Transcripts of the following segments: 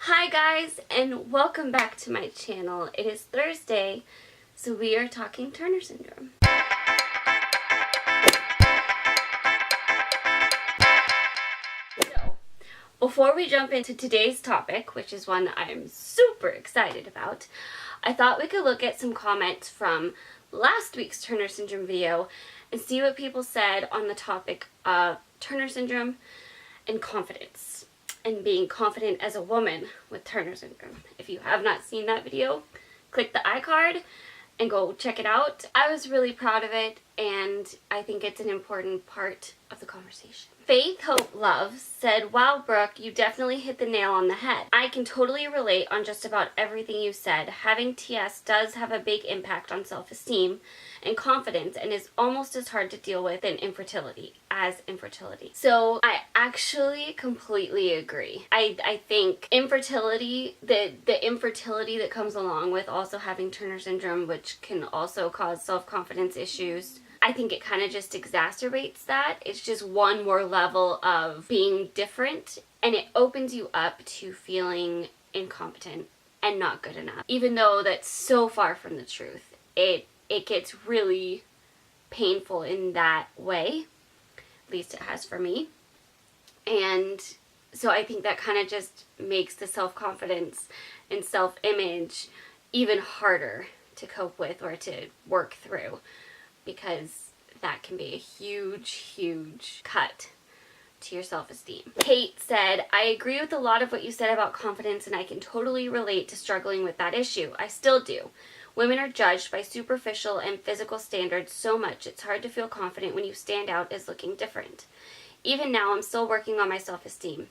Hi guys, and welcome back to my channel. It is Thursday, so we are talking Turner syndrome. So, before we jump into today's topic, which is one I'm super excited about, I thought we could look at some comments from last week's Turner syndrome video and see what people said on the topic of Turner syndrome and confidence, and being confident as a woman with Turner syndrome. If you have not seen that video, click the iCard and go check it out. I was really proud of it, and I think it's an important part of the conversation. Faith Hope Love said, "Wow, Brooke, you definitely hit the nail on the head. I can totally relate on just about everything you said. Having TS does have a big impact on self-esteem and confidence and is almost as hard to deal with than infertility. So I actually completely agree. I think infertility, the infertility that comes along with also having Turner syndrome, which can also cause self-confidence issues, I think it kind of just exacerbates that. It's just one more level of being different, and it opens you up to feeling incompetent and not good enough. Even though that's so far from the truth, it gets really painful in that way. At least it has for me. And so I think that kind of just makes the self-confidence and self-image even harder to cope with or to work through, because that can be a huge cut to your self-esteem. Kate said, "I agree with a lot of what you said about confidence, and I can totally relate to struggling with that issue. I still do. Women are judged by superficial and physical standards so much it's hard to feel confident when you stand out as looking different. Even now, I'm still working on my self-esteem.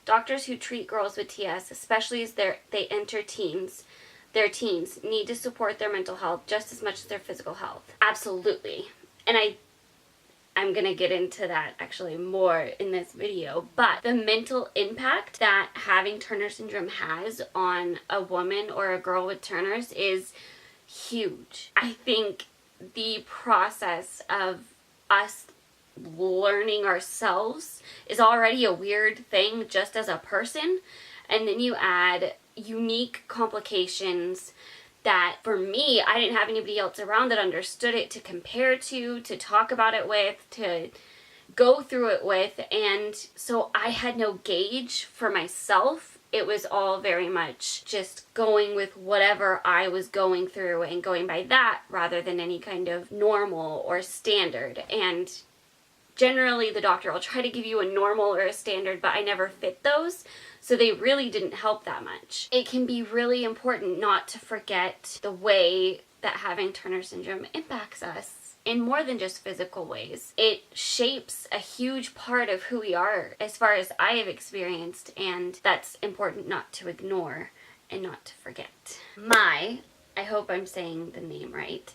Doctors who treat girls with TS, especially as they enter their teens, need to support their mental health just as much as their physical health." Absolutely. And I'm going to get into that actually more in this video, but the mental impact that having Turner syndrome has on a woman or a girl with Turner's is huge. I think the process of us learning ourselves is already a weird thing just as a person, and then you add unique complications that, for me, I didn't have anybody else around that understood it to compare to talk about it with, to go through it with, and so I had no gauge for myself. It was all very much just going with whatever I was going through and going by that rather than any kind of normal or standard. And generally the doctor will try to give you a normal or a standard, but I never fit those, so they really didn't help that much. It can be really important not to forget the way that having Turner syndrome impacts us in more than just physical ways. It shapes a huge part of who we are, as far as I have experienced, and that's important not to ignore and not to forget. I hope I'm saying the name right,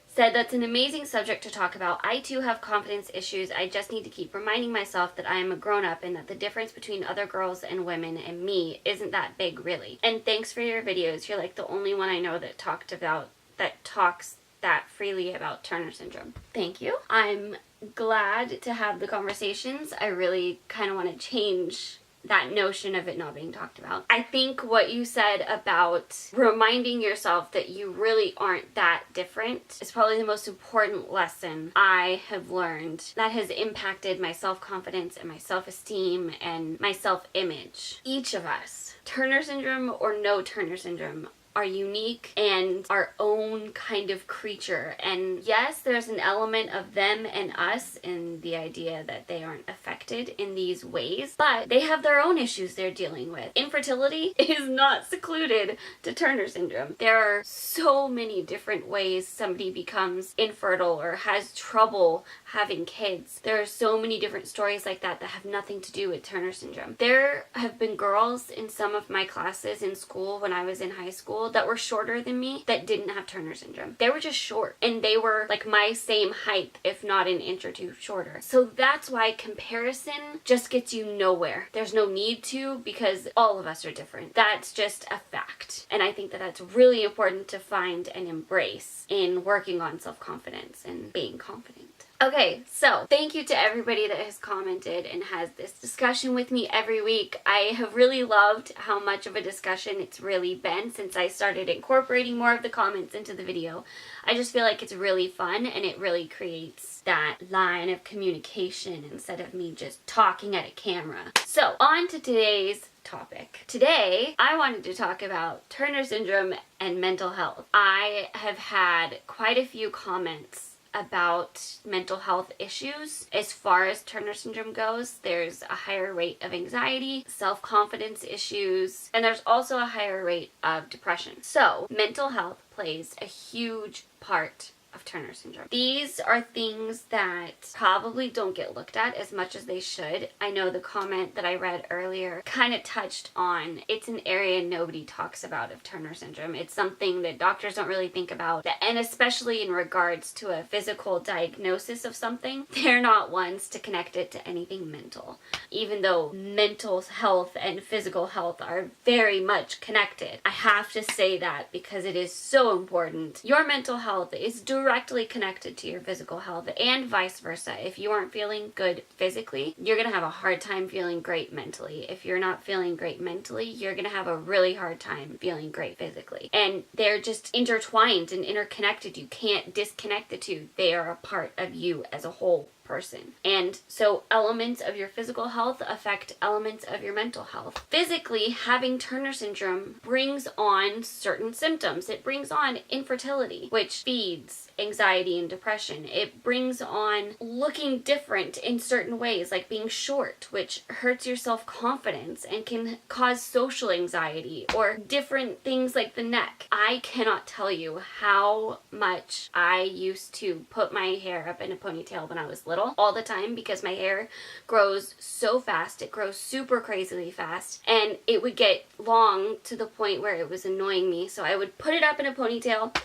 said, "That's an amazing subject to talk about. I too have confidence issues. I just need to keep reminding myself that I am a grown-up and that the difference between other girls and women and me isn't that big, really. And thanks for your videos. You're like the only one I know that talks that freely about Turner syndrome." Thank you. I'm glad to have the conversations. I really kind of want to change that notion of it not being talked about. I think what you said about reminding yourself that you really aren't that different is probably the most important lesson I have learned that has impacted my self-confidence and my self-esteem and my self-image. Each of us, Turner syndrome or no Turner syndrome, are unique and our own kind of creature. And yes, there's an element of them and us in the idea that they aren't affected in these ways, but they have their own issues they're dealing with. Infertility is not secluded to Turner syndrome. There are so many different ways somebody becomes infertile or has trouble having kids. There are so many different stories like that that have nothing to do with Turner syndrome. There have been girls in some of my classes in school when I was in high school that were shorter than me that didn't have Turner syndrome. They were just short, and they were like my same height, if not an inch or two shorter. So that's why comparison just gets you nowhere. There's no need to, because all of us are different. That's just a fact. And I think that that's really important to find and embrace in working on self-confidence and being confident. Okay, so thank you to everybody that has commented and has this discussion with me every week. I have really loved how much of a discussion it's really been since I started incorporating more of the comments into the video. I just feel like it's really fun and it really creates that line of communication instead of me just talking at a camera. So, on to today's topic. Today, I wanted to talk about Turner syndrome and mental health. I have had quite a few comments about mental health issues. As far as Turner syndrome goes, there's a higher rate of anxiety, self-confidence issues, and there's also a higher rate of depression. So, mental health plays a huge part of Turner syndrome. These are things that probably don't get looked at as much as they should. I know the comment that I read earlier kind of touched on it's an area nobody talks about of Turner syndrome. It's something that doctors don't really think about, and especially in regards to a physical diagnosis of something, they're not ones to connect it to anything mental. Even though mental health and physical health are very much connected. I have to say that because it is so important. Your mental health is directly connected to your physical health and vice versa. If you aren't feeling good physically, you're going to have a hard time feeling great mentally. If you're not feeling great mentally, you're going to have a really hard time feeling great physically. And they're just intertwined and interconnected. You can't disconnect the two. They are a part of you as a whole person. And so elements of your physical health affect elements of your mental health. Physically, having Turner syndrome brings on certain symptoms. It brings on infertility, which feeds anxiety and depression. It brings on looking different in certain ways, like being short, which hurts your self-confidence and can cause social anxiety, or different things like the neck. I cannot tell you how much I used to put my hair up in a ponytail when I was little all the time because my hair grows so fast. It grows super crazily fast, and it would get long to the point where it was annoying me. So I would put it up in a ponytail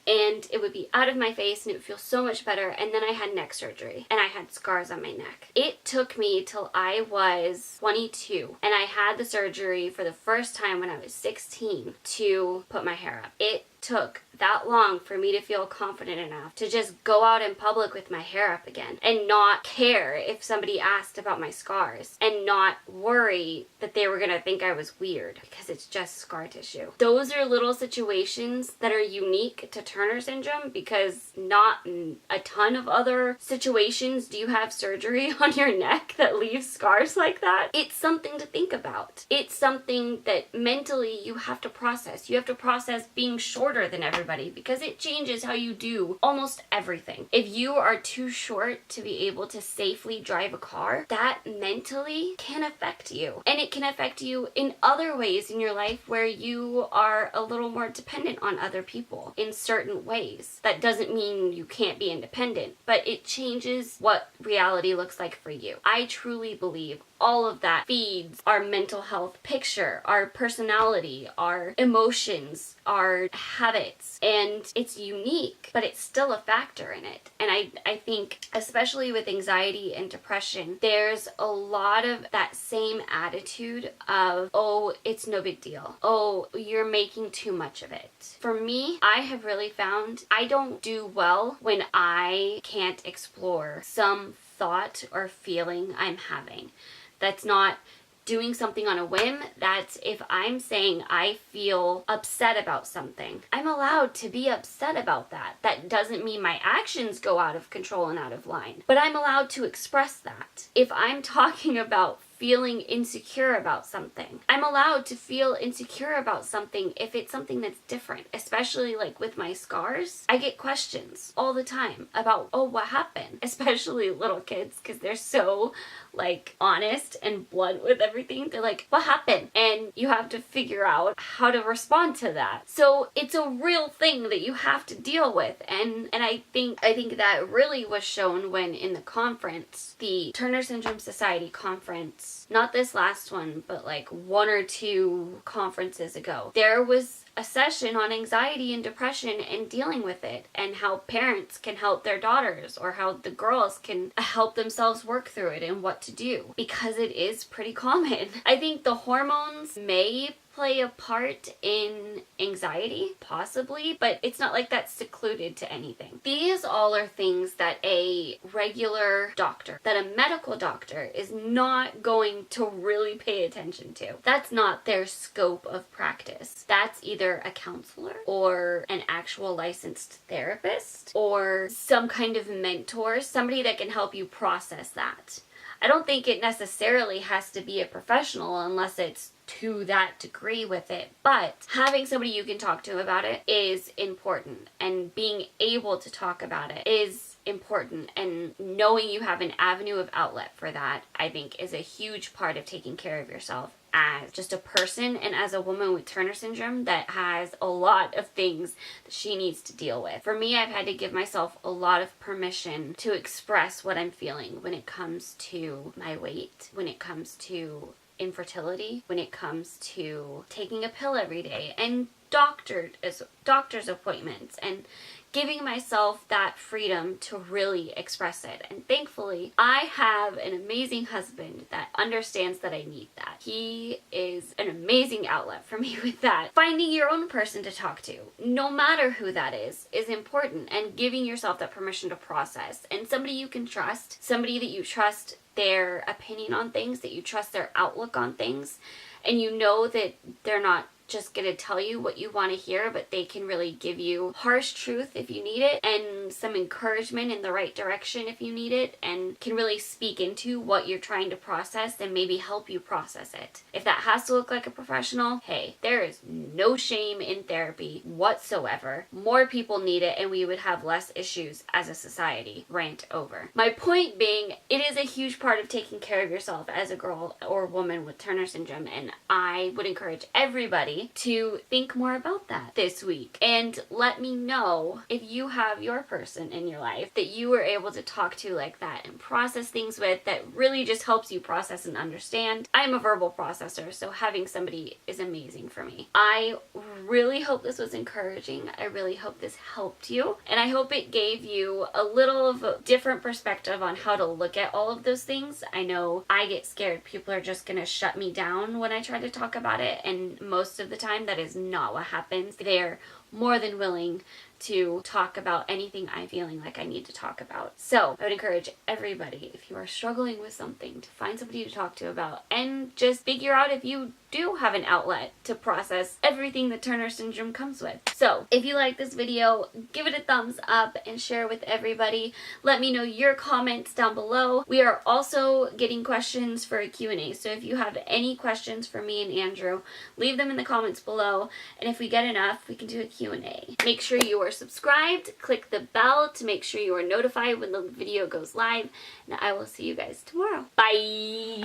and it would be out of my face and it would feel so much better. And then I had neck surgery and I had scars on my neck. It took me till I was 22 and I had the surgery for the first time when I was 16 to put my hair up. It took that long for me to feel confident enough to just go out in public with my hair up again and not care if somebody asked about my scars and not worry that they were gonna think I was weird because it's just scar tissue. Those are little situations that are unique to Turner syndrome because not in a ton of other situations do you have surgery on your neck that leaves scars like that. It's something to think about. It's something that mentally you have to process. You have to process being shorter than everybody because it changes how you do almost everything. If you are too short to be able to safely drive a car, that mentally can affect you. And it can affect you in other ways in your life where you are a little more dependent on other people in certain ways. That doesn't mean you can't be independent, but it changes what reality looks like for you. I truly believe all of that feeds our mental health picture, our personality, our emotions, our habits, and it's unique, but it's still a factor in it. And I think, especially with anxiety and depression, there's a lot of that same attitude of, oh, it's no big deal. Oh, you're making too much of it. For me, I have really found I don't do well when I can't explore some thought or feeling I'm having. That's not doing something on a whim. That's if I'm saying I feel upset about something, I'm allowed to be upset about that. That doesn't mean my actions go out of control and out of line, but I'm allowed to express that. If I'm talking about feeling insecure about something, I'm allowed to feel insecure about something if it's something that's different. Especially like with my scars, I get questions all the time about, oh, what happened? Especially little kids, because they're so like honest and blunt with everything. They're like, what happened? And you have to figure out how to respond to that. So it's a real thing that you have to deal with. And I think that really was shown when in the conference, the Turner Syndrome Society conference, not this last one, but like one or two conferences ago, there was a session on anxiety and depression and dealing with it, and how parents can help their daughters, or how the girls can help themselves work through it and what to do, because it is pretty common. I think the hormones may play a part in anxiety, possibly, but it's not like that's secluded to anything. These all are things that a regular doctor, that a medical doctor is not going to really pay attention to. That's not their scope of practice. That's either a counselor or an actual licensed therapist or some kind of mentor, somebody that can help you process that. I don't think it necessarily has to be a professional unless it's to that degree with it, but having somebody you can talk to about it is important, and being able to talk about it is important, and knowing you have an avenue of outlet for that, I think, is a huge part of taking care of yourself as just a person and as a woman with Turner syndrome that has a lot of things that she needs to deal with. For me, I've had to give myself a lot of permission to express what I'm feeling when it comes to my weight, when it comes to infertility, when it comes to taking a pill every day, and doctor's appointments, and giving myself that freedom to really express it. And thankfully, I have an amazing husband that understands that I need that. He is an amazing outlet for me with that. Finding your own person to talk to, no matter who that is important, and giving yourself that permission to process. And somebody you can trust, somebody that you trust their opinion on things, that you trust their outlook on things, and you know that they're not just going to tell you what you want to hear, but they can really give you harsh truth if you need it, and some encouragement in the right direction if you need it, and can really speak into what you're trying to process and maybe help you process it. If that has to look like a professional, hey, there is no shame in therapy whatsoever. More people need it, and we would have less issues as a society. Rant over. My point being, it is a huge part of taking care of yourself as a girl or woman with Turner syndrome, and I would encourage everybody to think more about that this week, and let me know if you have your person in your life that you were able to talk to like that and process things with, that really just helps you process and understand. I'm a verbal processor, so having somebody is amazing for me. I really hope this was encouraging. I really hope this helped you, and I hope it gave you a little of a different perspective on how to look at all of those things. I know I get scared people are just gonna shut me down when I try to talk about it, and most of the time that is not what happens. They're more than willing to talk about anything I'm feeling like I need to talk about. So I would encourage everybody, if you are struggling with something, to find somebody to talk to about, and just figure out if you do have an outlet to process everything that Turner syndrome comes with. So if you like this video, give it a thumbs up and share with everybody. Let me know your comments down below. We are also getting questions for a Q&A, so if you have any questions for me and Andrew, leave them in the comments below, and if we get enough, we can do a Q&A. Make sure you are subscribed, click the bell to make sure you are notified when the video goes live, and I will see you guys tomorrow. Bye!